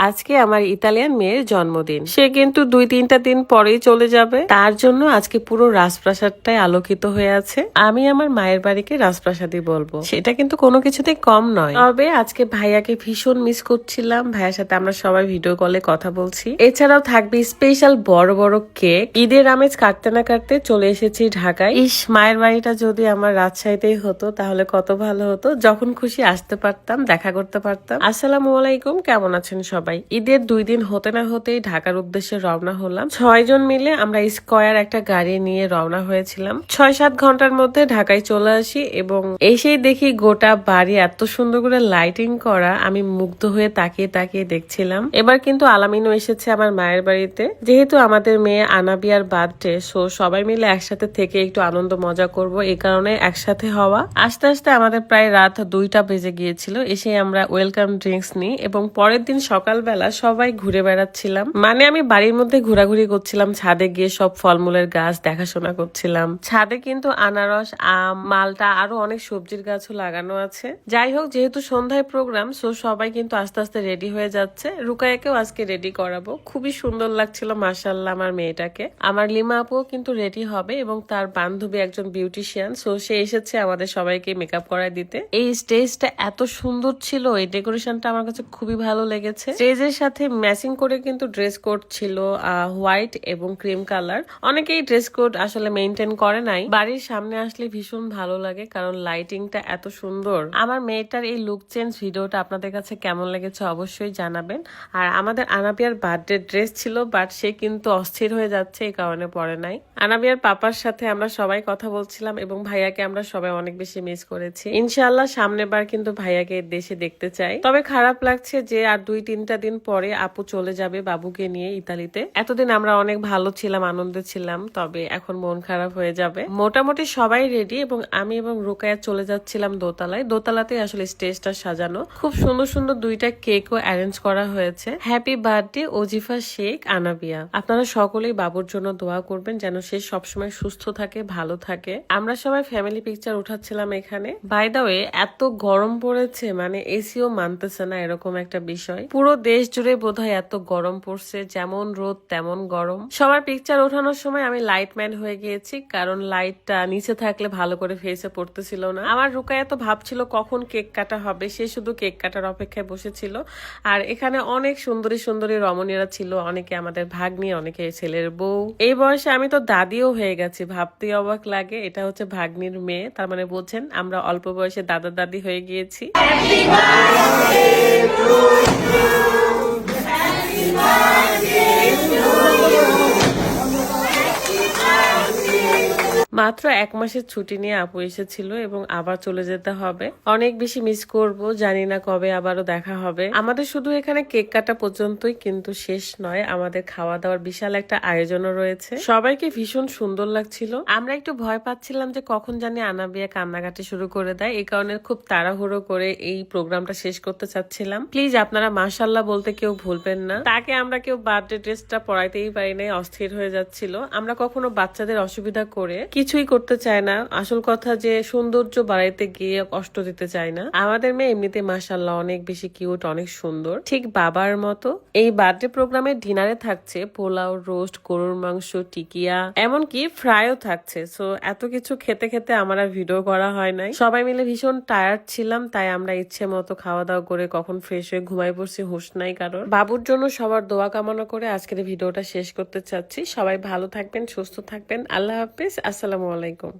আজকে আমার ইতালিয়ান মেয়ের জন্মদিন। সে কিন্তু 2-3টা দিন পরেই চলে যাবে। তার জন্য আজকে পুরো রাজপ্রাসাদটাই আলোকিত হয়ে আছে। আমি আমার মায়ের বাড়িকে রাজপ্রাসাদই বলবো, সেটা কিন্তু কোনো কিছুতেই কম নয়। তবে আজকে ভাইয়াকে ভীষণ মিস করছিলাম। ভাইয়ার সাথে আমরা সবাই ভিডিও কলে কথা বলছি। এছাড়াও থাকবে স্পেশাল বড় বড় কেক। ঈদের আমেজ কাটতে না কাটতে চলে এসেছি ঢাকায়। ইস, মায়ের বাড়িটা যদি আমার রাজশাহীতেই হতো তাহলে কত ভালো হতো। যখন খুশি আসতে পারতাম, দেখা করতে পারতাম। আসসালামু আলাইকুম, কেমন আছেন সবাই? ঈদের 2 দিন হতে না হতেই ঢাকার উদ্দেশ্যে রওনা হলাম। 6 জন মিলে আমরা স্কয়ার একটা গাড়ি নিয়ে রওনা হয়েছিলাম। 6-7 ঘন্টার মধ্যে ঢাকায় চলে আসি এবং এসেই দেখি গোটা বাড়ি এত সুন্দর করে লাইটিং করা। আমি মুগ্ধ হয়ে তাকিয়ে তাকিয়ে দেখছিলাম। এবার কিন্তু আলামিনও এসেছে আমার মায়ের বাড়িতে। যেহেতু আমাদের মেয়ে আনাবিয়ার বার্থডে, সো সবাই মিলে একসাথে থেকে একটু আনন্দ মজা করব, এই কারণে একসাথে হওয়া। আস্তে আস্তে আমাদের প্রায় রাত 2টা বেজে গিয়েছিল। এসে আমরা ওয়েলকাম ড্রিঙ্কস নিই এবং পরের দিন সকালবেলা সবাই ঘুরে বেড়াচ্ছিলাম। মানে আমি বাড়ির মধ্যে ঘোরাঘুরি করছিলাম, ছাদে গিয়ে সব ফলমূলের গাছ দেখাশোনা করছিলাম। ছাদে কিন্তু আনারস, আম, মালটা আরো অনেক সবজির গাছও লাগানো আছে। যাই হোক, যেহেতু সন্ধ্যায় প্রোগ্রাম, সো সবাই কিন্তু আস্তে আস্তে রেডি হয়ে যাচ্ছে। রুকায়াকেও আজকে রেডি করাবো। খুবই সুন্দর লাগছিল মাশাআল্লাহ আমার মেয়েটাকে। আমার লিমা আপুও কিন্তু রেডি হবে এবং তার বান্ধবী একজন বিউটিশিয়ান, সো সে এসেছে আমাদের সবাইকে মেকআপ করায় দিতে। এই স্টেজটা এত সুন্দর ছিল, এই ডেকোরেশনটা আমার কাছে খুবই ভালো লেগেছে। স্টেজের সাথে ম্যাচিং করে কিন্তু ড্রেস কোড ছিল হোয়াইট এবং ক্রিম কালার। অনেকেই ড্রেস কোড আসলে মেনটেন করে নাই। বাড়ির সামনে আসলে ভীষণ ভালো লাগে কারণ লাইটিংটা এত সুন্দর। আমার মেয়েটার এই লুক চেঞ্জ ভিডিওটা আপনাদের কাছে কেমন লেগেছে অবশ্যই জানাবেন। আর আমাদের আনাবিয়ার বার্থডে ড্রেস ছিল, বাট সে কিন্তু অস্থির হয়ে যাচ্ছে, এই কারণে পরে নাই। আনাবিয়ার পাপার সাথে আমরা সবাই কথা বলছিলাম এবং ভাইয়াকে আমরা সবাই অনেক বেশি মিস করেছি। ইনশাআল্লাহ সামনের বার কিন্তু ভাইয়াকে দেশে দেখতে চাই। তবে খারাপ লাগছে যে আর 2-3টা দিন পরে আপু চলে যাবে বাবুকে নিয়ে ইতালিতে। এতদিন আমরা অনেক ভালো ছিলাম, আনন্দে ছিলাম, তবে এখন মন খারাপ হয়ে যাবে। মোটামুটি সবাই রেডি এবং আমি এবং রুকায়া চলে যাচ্ছিলাম দোতলায়। দোতলাতে আসলে স্টেজটা সাজানো, খুব সুন্দর সুন্দর 2টা কেকও অ্যারেঞ্জ করা হয়েছে। Happy birthday Wazifa Sheikh Anabia. আপনারা সকলেই বাবুর জন্য দোয়া করবেন যেন সে সবসময় সুস্থ থাকে, ভালো থাকে। আমরা সবাই ফ্যামিলি পিকচার উঠাচ্ছিলাম এখানে। বাই দা ওয়ে, এত গরম পড়েছে, মানে এসিও মানতেছে না, এরকম একটা বিষয়। পুরো দেশ জুড়ে বোধহয় এত গরম পড়ছে, যেমন রোদ তেমন গরম। সবার পিকচার ওঠানোর সময় আমি লাইটম্যান হয়ে গিয়েছি কারণ লাইটটা নিচে থাকলে ভালো করে ফেসে পড়তেছিল না। আমার রুকায়া তো ভাবছিল কখন কেক কাটা হবে, সে শুধু কেক কাটার অপেক্ষায় বসেছিল। আর এখানে অনেক সুন্দরী সুন্দরী রমণীরা ছিল, অনেকে আমাদের ভাগ্নি, অনেকে ছেলের বউ। এই বয়সে আমি তো দাদিও হয়ে গেছি, ভাবতেই অবাক লাগে। এটা হচ্ছে ভাগ্নির মেয়ে, তার মানে বলছেন আমরা অল্প বয়সে দাদা দাদি হয়ে গিয়েছি। মাত্র 1 মাসের ছুটি নিয়ে আপু এসেছিল এবং আবার চলে যেতে হবে। অনেক বেশি মিস করব, জানি না কবে আবারও দেখা হবে। আমাদের শুধু এখানে কেক কাটা পর্যন্তই কিন্তু শেষ নয়, আমাদের খাওয়া দাওয়ার বিশাল একটা আয়োজনও রয়েছে। সবাইকে ভীষণ সুন্দর লাগছিল। আমরা একটু ভয় পাচ্ছিলাম যে কখন জানি আনাবিয়া কান্নাকাটি শুরু করে দেয়, এই কারণে খুব তাড়াহুড়ো করে এই প্রোগ্রামটা শেষ করতে চাচ্ছিলাম। প্লিজ আপনারা মাশাআল্লাহ বলতে কেউ ভুলবেন না। তাকে আমরা কেউ বার্থডে ড্রেসটা পরাইতেই পারি নাই, অস্থির হয়ে যাচ্ছিল। আমরা কখনো বাচ্চাদের অসুবিধা করে কিছুই করতে চায় না। আসল কথা যে সৌন্দর্য বাড়াইতে গিয়ে কষ্ট দিতে চায় না। আমাদের মেয়ে এমনিতে মাশাআল্লাহ অনেক বেশি কিউট, অনেক সুন্দর, ঠিক বাবার মতো। এই বার্থডে প্রোগ্রামে ডিনারে থাকছে পোলাও, রোস্ট, গরুর মাংস, টিকিয়া, এমনকি ফ্রাইও থাকছে। সো এত কিছু খেতে খেতে আমার আর ভিডিও করা হয় নাই। সবাই মিলে ভীষণ টায়ার্ড ছিলাম, তাই আমরা ইচ্ছে মতো খাওয়া দাওয়া করে কখন ফ্রেশ হয়ে ঘুমাই পড়ছি, হুঁশ নাই কারণ। বাবুর জন্য সবার দোয়া কামনা করে আজকের ভিডিওটা শেষ করতে চাচ্ছি। সবাই ভালো থাকবেন, সুস্থ থাকবেন। আল্লাহ হাফেজ, আসসালামু আলাইকুম।